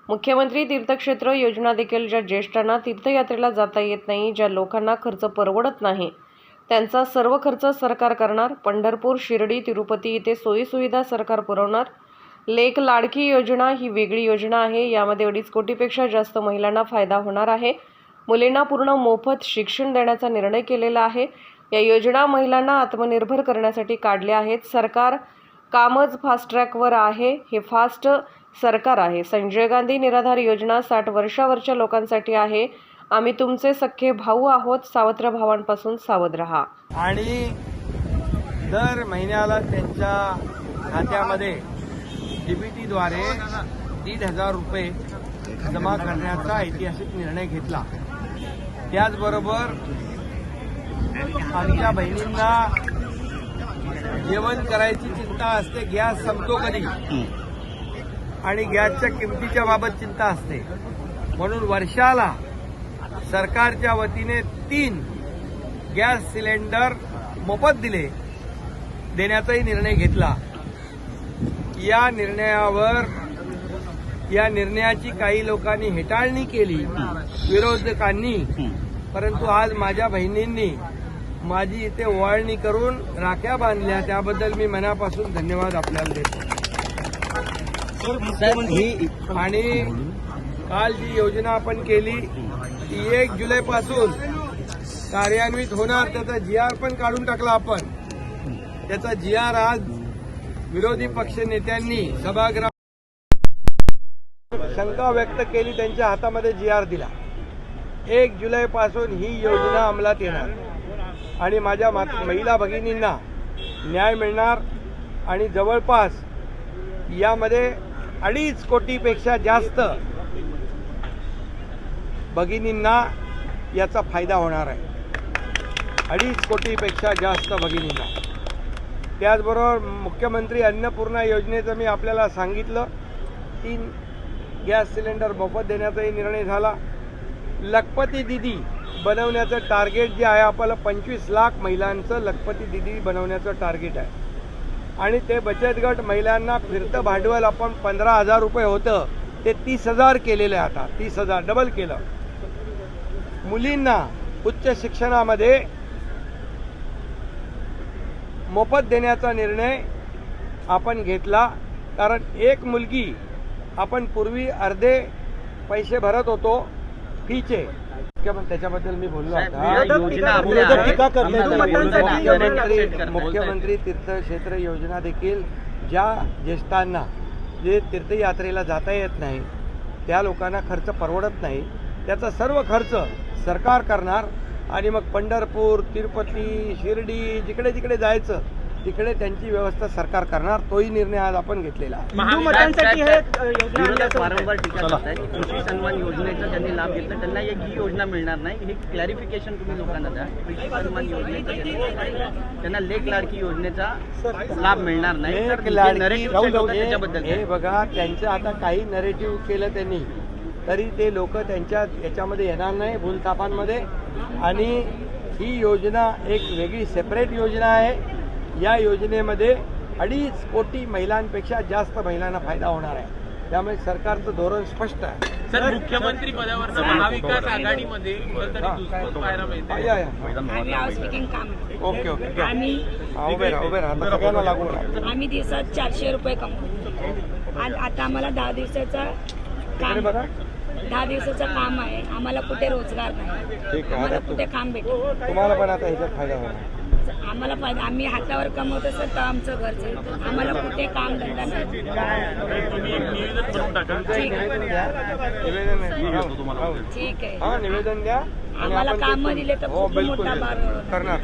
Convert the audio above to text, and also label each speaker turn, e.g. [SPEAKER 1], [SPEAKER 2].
[SPEAKER 1] मुख्यमंत्री तीर्थक्षेत्र योजना देखील ज्या ज्येष्ठांना तीर्थयात्रेला जाता येत नाही, ज्या लोकांना खर्च परवडत नाही, त्यांचा सर्व खर्च सरकार करणार। पंढरपूर, शिर्डी, तिरुपती इथे सोयीसुविधा सरकार पुरवणार। लेक लाडकी योजना ही वेगळी योजना आहे। यामध्ये 2.5 कोटीपेक्षा जास्त महिलांना फायदा होणार आहे। मुलींना पूर्ण मोफत शिक्षण देण्याचा निर्णय केलेला आहे। या योजना महिलांना आत्मनिर्भर करण्यासाठी काढल्या आहेत। सरकार कामच फास्ट ट्रॅकवर आहे। हे फास्ट सरकार आहे। संजय गांधी निराधार योजना 60 वर्षावरच्या लोकांसाठी आहे। आम्ही तुमचे सख्खे भाऊ आहोत। सावत्र भावांपासून सावध रहा।
[SPEAKER 2] आणि दर महिन्याला त्यांच्या खात्यामध्ये डीबीटीद्वारे 1,500 रुपये जमा करण्याचा ऐतिहासिक निर्णय घेतला। त्याचबरोबर आमच्या बहिणींना जेवण करायची चिंता असते, गॅस संपतो कधी आणि गॅसच्या किमतीच्या बाबत चिंता असते, म्हणून वर्षाला सरकारच्या वतीने 3 गॅस सिलेंडर मोफत देण्याचाही निर्णय घेतला। या निर्णयाची काही लोकांनी हेटाळणी केली, विरोधकांनी, परंतु आज माझ्या बहिणींनी माझी इथे ओवाळणी करून राख्या बांधल्या, त्याबद्दल मी मनापासून धन्यवाद आपल्याला देतो। आणि काल जी योजना आपण केली ती 1 जुलैपासून कार्यान्वित होणार, त्याचा GR पण काढून टाकला आपण। त्याचा GR आज विरोधी पक्ष नेत्यांनी सभागृहात शंका व्यक्त केली, त्यांच्या हातामध्ये GR दिला। 1 जुलैपासून ही योजना अंमलात येणार आणि माझ्या महिला भगिनींना न्याय मिळणार आणि जवळपास यामध्ये 2.5 कोटीपेक्षा जास्त भगिनींना याचा फायदा होणार आहे। 2.5 कोटीपेक्षा जास्त भगिनींना। त्याचबरोबर मुख्यमंत्री अन्नपूर्णा योजनेचं मी आपल्याला सांगितलं, 3 गॅस सिलेंडर मोफत देण्याचाही निर्णय झाला। लखपती दीदी बनवण्याचं टार्गेट जे आहे आपल्याला 25 लाख महिलांचं लखपती दीदी बनवण्याचं टार्गेट आहे आणि ते बचत गट महिलांना फिरतं भांडवल आपण 15,000 रुपये होतं ते 30,000 केलेलं आहे। आता 30,000 डबल केलं। मुलींना उच्च शिक्षणामध्ये मोफत देण्याचा निर्णय आपण घेतला, कारण एक मुलगी आपण पूर्वी अर्धे पैसे भरत होतो फीचे, त्याच्याबद्दल मी बोललो आता। मुख्यमंत्री तीर्थक्षेत्र योजना देखील ज्या ज्येष्ठांना जे तीर्थयात्रेला जाता येत नाही, त्या लोकांना खर्च परवडत नाही, त्याचा सर्व खर्च सरकार करणार आणि मग पंढरपूर, तिरुपती, शिर्डी जिकडे जिकडे जायचं तिकडे त्यांची व्यवस्था सरकार करणार। तोही निर्णय आज आपण घेतलेला आहे।
[SPEAKER 3] हिंदू मतांसाठी हे योजना वारंवार टीका करत आहेत। कृषी सन्मान योजनेचा ज्यांनी लाभ घेतला त्यांना ही योजना मिळणार नाही, हे क्लॅरिफिकेशन तुम्ही लोकांना द्या। कृषी सन्मान योजनेचा त्यांना लेक लाडकी योजनेचा लाभ मिळणार नाही, त्याच्याबद्दल
[SPEAKER 2] हे बघा, त्यांचं आता काही नरेटिव्ह केलं त्यांनी तरी ते लोक त्यांच्या याच्यामध्ये येणार नाही भूलथापांमध्ये। आणि ही योजना एक वेगळी सेपरेट योजना आहे। या योजनेमध्ये 2.5 कोटी महिलांपेक्षा जास्त महिलांना फायदा होणार आहे, त्यामुळे सरकारचं धोरण स्पष्ट आहे।
[SPEAKER 4] सर, मुख्यमंत्री पदावर महाविकास आघाडीमध्ये
[SPEAKER 2] ओके उभे राहा सगळ्यांना लागू राहा।
[SPEAKER 5] आम्ही दिवसात 400 रुपये कमवतो आणि आता आम्हाला 10 दिवसाचं काम आहे। आम्हाला कुठे रोजगार नाही, आम्हाला कुठे काम भेटेल।
[SPEAKER 2] तुम्हाला पण आता ह्याच्यात फायदा होणार,
[SPEAKER 5] आम्हाला फायदा, आम्ही हातावर कमवतो सर, तर आमचं घर चालतं। आम्हाला कुठे काम धंदा नाही। ठीक आहे,
[SPEAKER 2] निवेदन द्या,
[SPEAKER 5] आम्हाला काम दिले तर खूप मोठा भार
[SPEAKER 2] करणार।